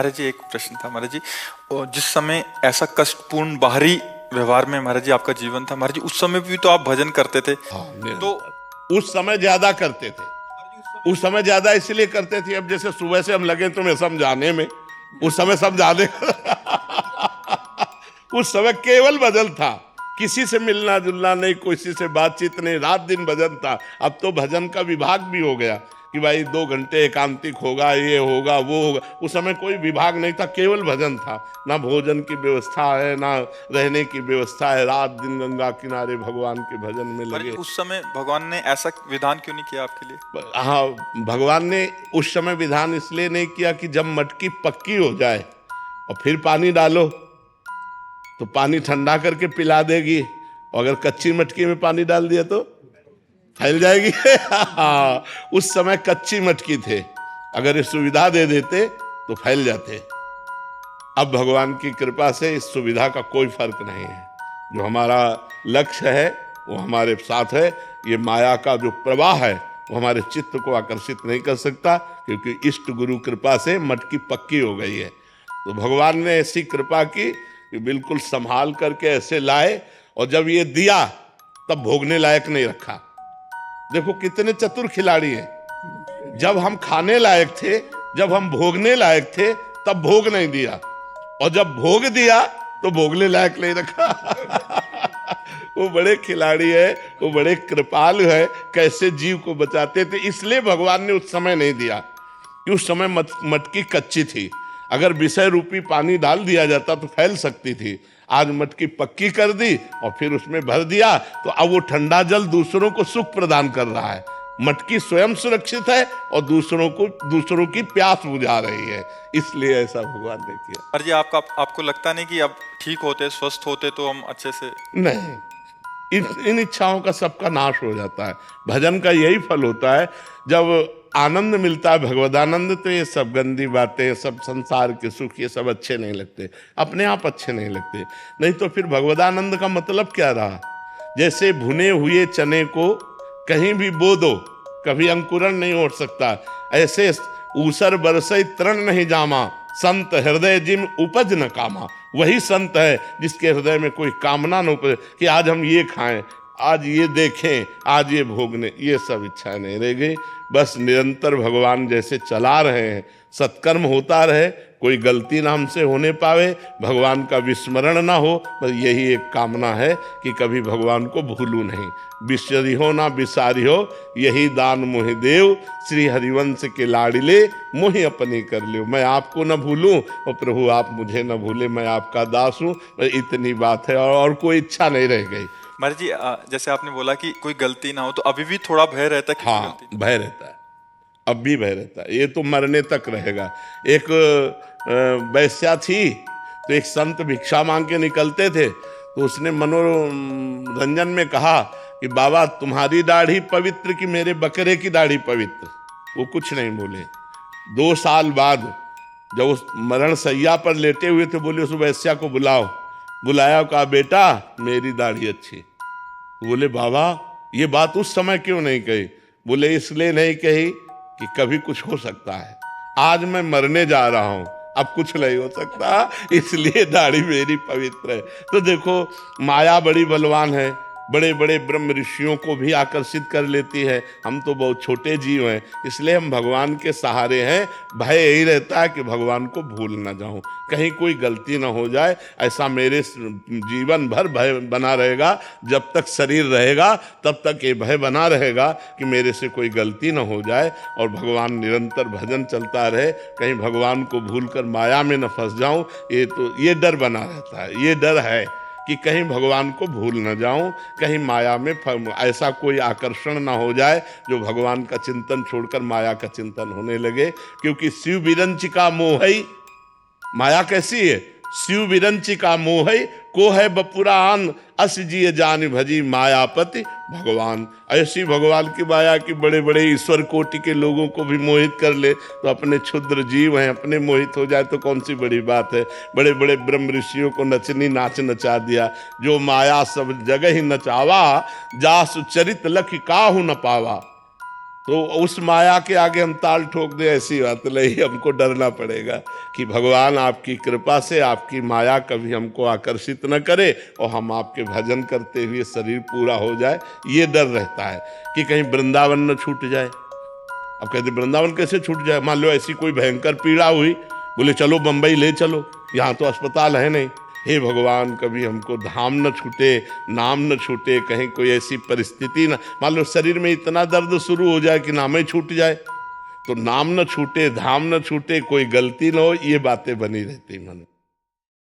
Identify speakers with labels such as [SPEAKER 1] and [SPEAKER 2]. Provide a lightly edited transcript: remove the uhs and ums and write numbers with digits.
[SPEAKER 1] महाराज जी, एक प्रश्न था महाराज जी। जिस समय ऐसा कष्टपूर्ण बाहरी व्यवहार में महाराज जी आपका जीवन था महाराज जी, उस समय भी तो आप भजन करते थे।
[SPEAKER 2] हाँ,
[SPEAKER 1] तो
[SPEAKER 2] निरंतर उस समय ज्यादा करते थे। उस समय ज्यादा इसलिए करते थे, अब जैसे सुबह से हम लगे तुम्हें समझाने में, उस समय समझाने उस समय केवल भजन था, किसी से मिलना जुलना नहीं, किसी से बातचीत नहीं, रात दिन भजन था। अब तो भजन का विभाग भी हो गया कि भाई 2 घंटे एकांतिक होगा, ये होगा वो होगा। उस समय कोई विभाग नहीं था, केवल भजन था। ना भोजन की व्यवस्था है, ना रहने की व्यवस्था है, रात दिन गंगा किनारे भगवान के भजन में
[SPEAKER 1] महाराज जी,
[SPEAKER 2] लगे।
[SPEAKER 1] उस समय भगवान ने ऐसा विधान क्यों नहीं किया आपके लिए?
[SPEAKER 2] हाँ, भगवान ने उस समय विधान इसलिए नहीं किया कि जब मटकी पक्की हो जाए और फिर पानी डालो तो पानी ठंडा करके पिला देगी, और अगर कच्ची मटकी में पानी डाल दिया तो फैल जाएगी। हाँ, उस समय कच्ची मटकी थे, अगर ये सुविधा दे देते तो फैल जाते। अब भगवान की कृपा से इस सुविधा का कोई फर्क नहीं है। जो हमारा लक्ष्य है वो हमारे साथ है। ये माया का जो प्रवाह है वो हमारे चित्त को आकर्षित नहीं कर सकता, क्योंकि इष्ट गुरु कृपा से मटकी पक्की हो गई है। तो भगवान ने ऐसी कृपा की कि बिल्कुल संभाल करके ऐसे लाए, और जब ये दिया तब भोगने लायक नहीं रखा। देखो कितने चतुर खिलाड़ी हैं। जब हम खाने लायक थे, जब हम भोगने लायक थे, तब भोग नहीं दिया, और जब भोग दिया तो भोगने लायक नहीं रखा। वो बड़े खिलाड़ी है, वो बड़े कृपालु है, कैसे जीव को बचाते थे। इसलिए भगवान ने उस समय नहीं दिया कि उस समय मटकी कच्ची थी। अगर विषय रूपी पानी डाल दिया जाता तो फैल सकती थी। आज मटकी पक्की कर दी और फिर उसमें भर दिया, तो अब वो ठंडा जल दूसरों को सुख प्रदान कर रहा है। मटकी स्वयं सुरक्षित है और दूसरों की प्यास बुझा रही है। इसलिए ऐसा भगवान ने किया।
[SPEAKER 1] महाराज जी, आपको लगता नहीं कि अब ठीक होते, स्वस्थ होते तो हम अच्छे से?
[SPEAKER 2] नहीं, इन इच्छाओं का सबका नाश हो जाता है। भजन का यही फल होता है। जब आनंद मिलता है, भगवदानंद, तो ये सब गंदी बातें, सब संसार के सुख, ये सब अच्छे नहीं लगते, अपने आप अच्छे नहीं लगते। नहीं तो फिर भगवदानंद का मतलब क्या रहा? जैसे भुने हुए चने को कहीं भी बो दो, कभी अंकुरण नहीं हो सकता। ऐसे ऊसर बरसई तृण नहीं जामा, संत हृदय जिम उपज न कामा। वही संत है जिसके हृदय में कोई कामना न उपजे कि आज हम ये खाएं, आज ये देखें, आज ये भोगने, ये सब इच्छाएं नहीं रह गई। बस निरंतर भगवान जैसे चला रहे हैं, सत्कर्म होता रहे, कोई गलती ना हमसे होने पावे, भगवान का विस्मरण ना हो। बस यही एक कामना है कि कभी भगवान को भूलूं नहीं। बिसरी हो ना बिसारी हो, यही दान मोहि देव, श्री हरिवंश के लाडिले मोहि अपनी कर लियो। मैं आपको न भूलूं और प्रभु आप मुझे न भूले, मैं आपका दास हूँ। इतनी बात है, और कोई इच्छा नहीं रह गई।
[SPEAKER 1] महाराज जी, जैसे आपने बोला कि कोई गलती ना हो, तो अभी भी थोड़ा भय रहता है कि कोई
[SPEAKER 2] हाँ,
[SPEAKER 1] गलती?
[SPEAKER 2] भय रहता है, अब भी भय रहता है। ये तो मरने तक रहेगा। एक वैश्या थी, तो एक संत भिक्षा मांग के निकलते थे, तो उसने मनोरंजन में कहा कि बाबा तुम्हारी दाढ़ी पवित्र कि मेरे बकरे की दाढ़ी पवित्र? वो कुछ नहीं बोले। 2 साल बाद जब उस मरण सैया पर लेटे हुए थे, बोले उस वैश्या को बुलाओ। बुलाया, कहा बेटा मेरी दाढ़ी अच्छी। बोले बाबा ये बात उस समय क्यों नहीं कही? बोले इसलिए नहीं कही कि कभी कुछ हो सकता है। आज मैं मरने जा रहा हूं, अब कुछ नहीं हो सकता, इसलिए दाढ़ी मेरी पवित्र है। तो देखो, माया बड़ी बलवान है, बड़े बड़े ब्रह्म ऋषियों को भी आकर्षित कर लेती है। हम तो बहुत छोटे जीव हैं, इसलिए हम भगवान के सहारे हैं। भय यही रहता है कि भगवान को भूल ना जाऊं, कहीं कोई गलती ना हो जाए। ऐसा मेरे जीवन भर भय बना रहेगा, जब तक शरीर रहेगा तब तक ये भय बना रहेगा कि मेरे से कोई गलती ना हो जाए। और भगवान निरंतर भजन चलता रहे, कहीं भगवान को भूलकर माया में न फंस जाऊं। ये डर बना रहता है, ये डर है कि कहीं भगवान को भूल न जाऊं, कहीं माया में ऐसा कोई आकर्षण ना हो जाए जो भगवान का चिंतन छोड़कर माया का चिंतन होने लगे। क्योंकि शिव विरंचिका मोहई, माया कैसी है? शिव विरंचिका मोहई को है बपुरान, अस जिय जान भजी मायापति भगवान। ऐसी भगवान की माया की बड़े बड़े ईश्वर कोटि के लोगों को भी मोहित कर ले, तो अपने क्षुद्र जीव हैं, अपने मोहित हो जाए तो कौन सी बड़ी बात है। बड़े बड़े ब्रह्म ऋषियों को नचनी नाच नचा दिया। जो माया सब जगह ही नचावा, जासु चरित लख काहू न पावा। तो उस माया के आगे हम ताल ठोक दें, ऐसी बात नहीं। हमको डरना पड़ेगा कि भगवान आपकी कृपा से आपकी माया कभी हमको आकर्षित न करे और हम आपके भजन करते हुए शरीर पूरा हो जाए, ये डर रहता है कि कहीं वृंदावन न छूट जाए। अब कहते वृंदावन कैसे छूट जाए? मान लो ऐसी कोई भयंकर पीड़ा हुई, बोले चलो बंबई ले चलो, यहाँ तो अस्पताल है नहीं। हे भगवान, कभी हमको धाम न छूटे, नाम न छूटे, कहीं कोई ऐसी परिस्थिति न, मान लो शरीर में इतना दर्द शुरू हो जाए कि नाम ही छूट जाए, तो नाम न छूटे, धाम न छूटे, कोई गलती न हो, ये बातें बनी रहती मन।